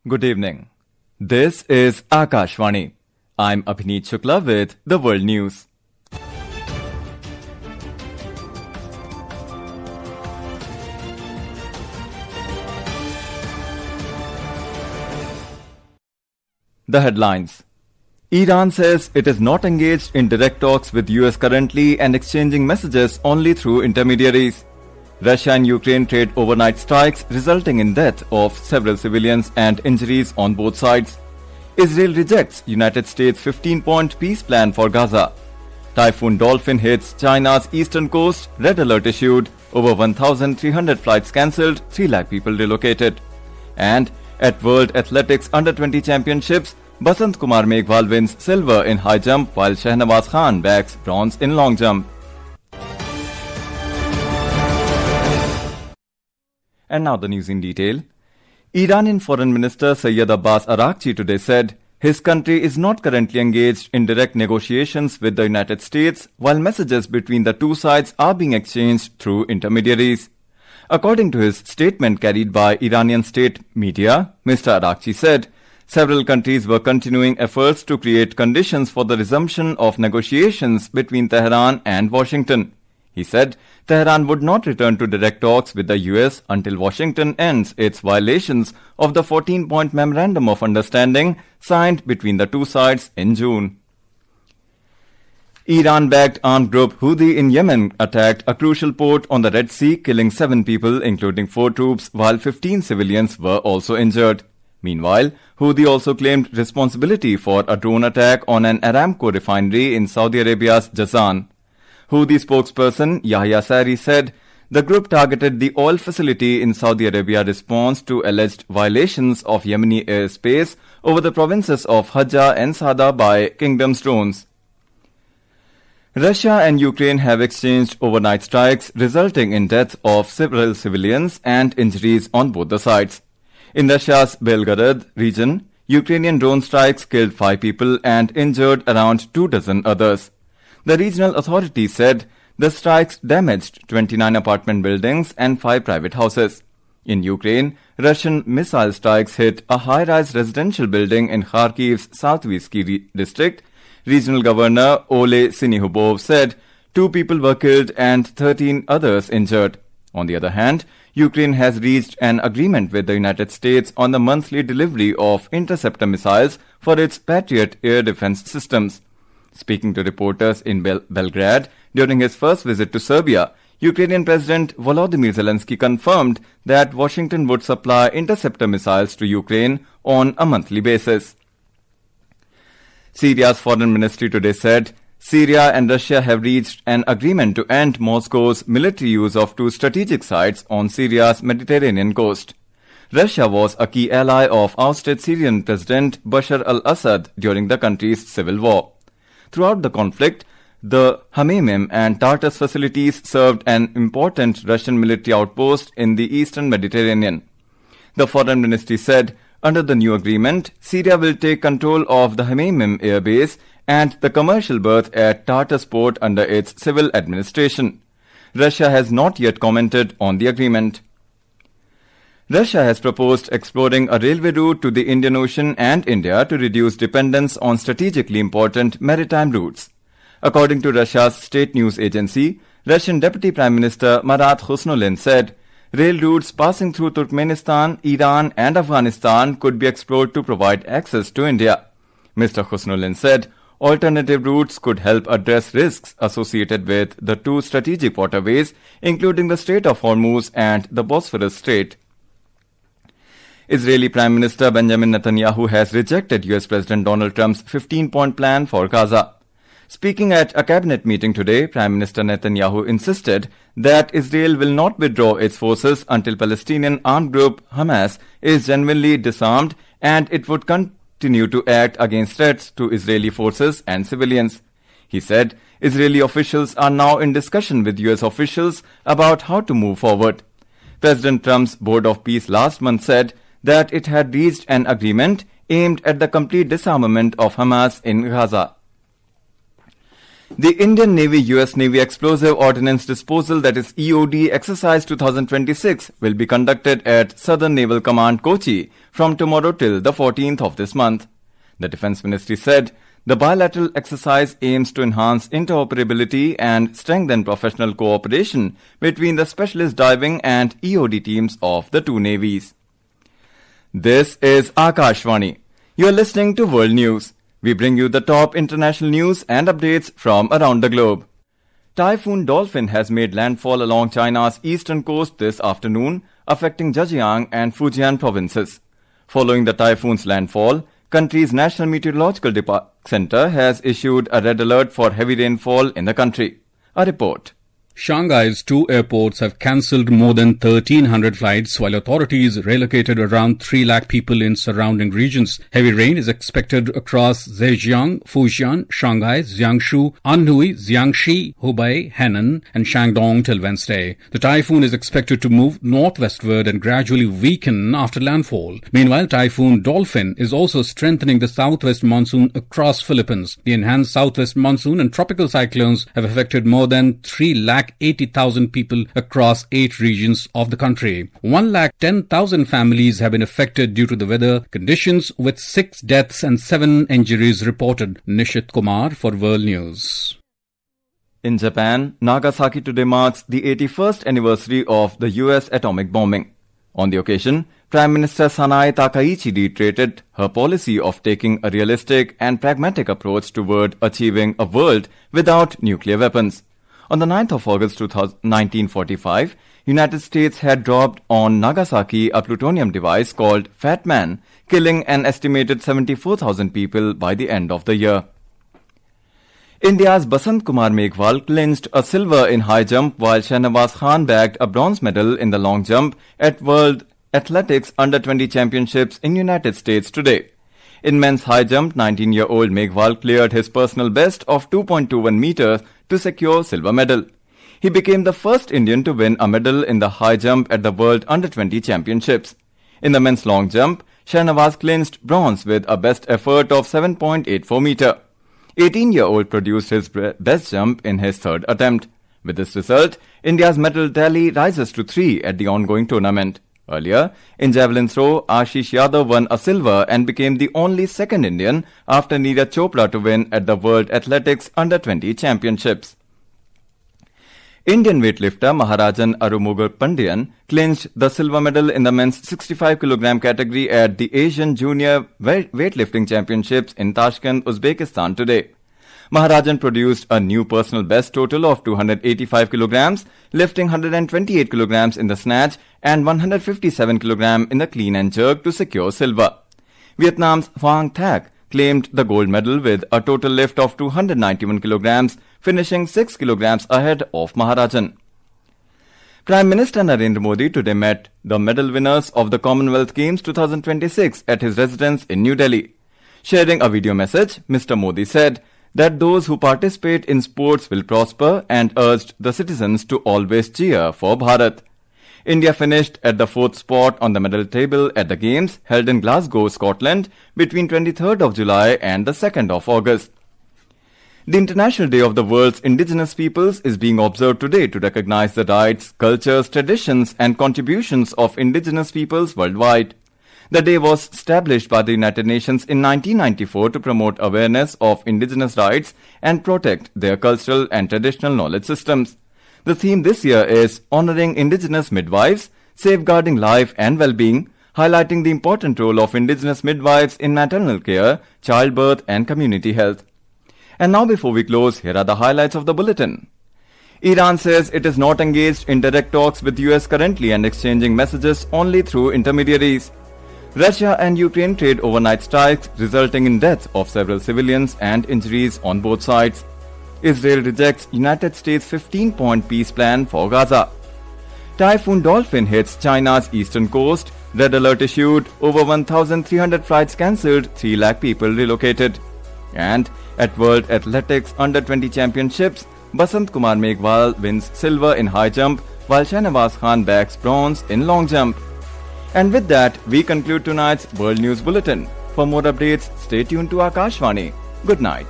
Good evening. This is Akashvani. I'm Abhineet Shukla with the World News. The headlines. Iran says it is not engaged in direct talks with US currently and exchanging messages only through intermediaries. Russia and Ukraine trade overnight strikes resulting in death of several civilians and injuries on both sides. Israel rejects United States 15-point peace plan for Gaza. Typhoon Dolphin hits China's eastern coast, red alert issued, over 1,300 flights cancelled, 3 lakh people relocated. And at World Athletics Under-20 Championships, Basant Kumar Meghwal wins silver in high jump while Shahnawaz Khan bags bronze in long jump. And now the news in detail. Iranian Foreign Minister Sayyid Abbas Araghchi today said his country is not currently engaged in direct negotiations with the United States, while messages between the two sides are being exchanged through intermediaries. According to his statement carried by Iranian state media, Mr. Araghchi said several countries were continuing efforts to create conditions for the resumption of negotiations between Tehran and Washington. He said Tehran would not return to direct talks with the US until Washington ends its violations of the 14-point Memorandum of Understanding signed between the two sides in June. Iran-backed armed group Houthi in Yemen attacked a crucial port on the Red Sea, killing 7 people, including 4 troops, while 15 civilians were also injured. Meanwhile, Houthi also claimed responsibility for a drone attack on an Aramco refinery in Saudi Arabia's Jazan. Houthi spokesperson Yahya Sari said the group targeted the oil facility in Saudi Arabia in response to alleged violations of Yemeni airspace over the provinces of Hajjah and Sada by Kingdom's drones. Russia and Ukraine have exchanged overnight strikes resulting in death of several civilians and injuries on both the sides. In Russia's Belgorod region, Ukrainian drone strikes killed 5 people and injured around 24 others. The regional authority said the strikes damaged 29 apartment buildings and 5 private houses. In Ukraine, Russian missile strikes hit a high-rise residential building in Kharkiv's Southvisky district. Regional Governor Ole Sinihubov said 2 people were killed and 13 others injured. On the other hand, Ukraine has reached an agreement with the United States on the monthly delivery of interceptor missiles for its Patriot air defense systems. Speaking to reporters in Belgrade during his first visit to Serbia, Ukrainian President Volodymyr Zelensky confirmed that Washington would supply interceptor missiles to Ukraine on a monthly basis. Syria's foreign ministry today said Syria and Russia have reached an agreement to end Moscow's military use of 2 strategic sites on Syria's Mediterranean coast. Russia was a key ally of ousted Syrian President Bashar al-Assad during the country's civil war. Throughout the conflict, the Hamamim and Tartus facilities served an important Russian military outpost in the eastern Mediterranean. The foreign ministry said, under the new agreement, Syria will take control of the Hamamim air base and the commercial berth at Tartus port under its civil administration. Russia has not yet commented on the agreement. Russia has proposed exploring a railway route to the Indian Ocean and India to reduce dependence on strategically important maritime routes. According to Russia's state news agency, Russian Deputy Prime Minister Marat Khusnulin said rail routes passing through Turkmenistan, Iran and Afghanistan could be explored to provide access to India. Mr. Khusnulin said alternative routes could help address risks associated with the 2 strategic waterways, including the Strait of Hormuz and the Bosphorus Strait. Israeli Prime Minister Benjamin Netanyahu has rejected US President Donald Trump's 15-point plan for Gaza. Speaking at a cabinet meeting today, Prime Minister Netanyahu insisted that Israel will not withdraw its forces until Palestinian armed group Hamas is genuinely disarmed, and it would continue to act against threats to Israeli forces and civilians. He said Israeli officials are now in discussion with US officials about how to move forward. President Trump's Board of Peace last month said that it had reached an agreement aimed at the complete disarmament of Hamas in Gaza. The Indian Navy-US Navy Explosive Ordnance Disposal, that is EOD, Exercise 2026 will be conducted at Southern Naval Command, Kochi, from tomorrow till the 14th of this month. The Defence Ministry said the bilateral exercise aims to enhance interoperability and strengthen professional cooperation between the specialist diving and EOD teams of the two navies. This is Akashvani. You are listening to World News. We bring you the top international news and updates from around the globe. Typhoon Dolphin has made landfall along China's eastern coast this afternoon, affecting Zhejiang and Fujian provinces. Following the typhoon's landfall, country's National Meteorological Center has issued a red alert for heavy rainfall in the country. A report. Shanghai's two airports have cancelled more than 1,300 flights, while authorities relocated around 3 lakh people in surrounding regions. Heavy rain is expected across Zhejiang, Fujian, Shanghai, Jiangsu, Anhui, Jiangxi, Hubei, Henan, and Shandong till Wednesday. The typhoon is expected to move northwestward and gradually weaken after landfall. Meanwhile, Typhoon Dolphin is also strengthening the southwest monsoon across Philippines. The enhanced southwest monsoon and tropical cyclones have affected more than 3,80,000 people across 8 regions of the country. 1,10,000 families have been affected due to the weather conditions, with 6 deaths and 7 injuries reported. Nishit Kumar for World News. In Japan, Nagasaki today marks the 81st anniversary of the US atomic bombing. On the occasion, Prime Minister Sanae Takaichi reiterated her policy of taking a realistic and pragmatic approach toward achieving a world without nuclear weapons. On the 9th of August 1945, United States had dropped on Nagasaki a plutonium device called Fat Man, killing an estimated 74,000 people by the end of the year. India's Basant Kumar Meghwal clinched a silver in high jump, while Shahnawaz Khan bagged a bronze medal in the long jump at World Athletics Under-20 Championships in United States today. In men's high jump, 19-year-old Meghwal cleared his personal best of 2.21 meters to secure silver medal. He became the first Indian to win a medal in the high jump at the World Under-20 Championships. In the men's long jump, Shahnawaz clinched bronze with a best effort of 7.84 meter. 18-year-old produced his best jump in his third attempt. With this result, India's medal tally rises to 3 at the ongoing tournament. Earlier, in javelin throw, Ashish Yadav won a silver and became the only second Indian after Neeraj Chopra to win at the World Athletics Under-20 Championships. Indian weightlifter Maharajan Arumugal Pandian clinched the silver medal in the men's 65 kg category at the Asian Junior Weightlifting Championships in Tashkent, Uzbekistan today. Maharajan produced a new personal best total of 285 kilograms, lifting 128 kilograms in the snatch and 157 kilograms in the clean and jerk to secure silver. Vietnam's Hoang Thach claimed the gold medal with a total lift of 291 kilograms, finishing 6 kilograms ahead of Maharajan. Prime Minister Narendra Modi today met the medal winners of the Commonwealth Games 2026 at his residence in New Delhi. Sharing a video message, Mr. Modi said that those who participate in sports will prosper and urged the citizens to always cheer for Bharat. India finished at the 4th spot on the medal table at the Games held in Glasgow, Scotland between 23rd of July and the 2nd of August. The International Day of the World's Indigenous Peoples is being observed today to recognize the rights, cultures, traditions and contributions of indigenous peoples worldwide. The day was established by the United Nations in 1994 to promote awareness of indigenous rights and protect their cultural and traditional knowledge systems. The theme this year is Honoring Indigenous Midwives, Safeguarding Life and Well-being, highlighting the important role of indigenous midwives in maternal care, childbirth and community health. And now before we close, here are the highlights of the bulletin. Iran says it is not engaged in direct talks with US currently and exchanging messages only through intermediaries. Russia and Ukraine trade overnight strikes, resulting in deaths of several civilians and injuries on both sides. Israel rejects United States' 15-point peace plan for Gaza. Typhoon Dolphin hits China's eastern coast. Red alert issued. Over 1,300 flights cancelled. 3 lakh people relocated. And at World Athletics Under-20 Championships, Basant Kumar Meghwal wins silver in high jump, while Shahnawaz Khan bags bronze in long jump. And with that, we conclude tonight's World News Bulletin. For more updates, stay tuned to Akashvani. Good night.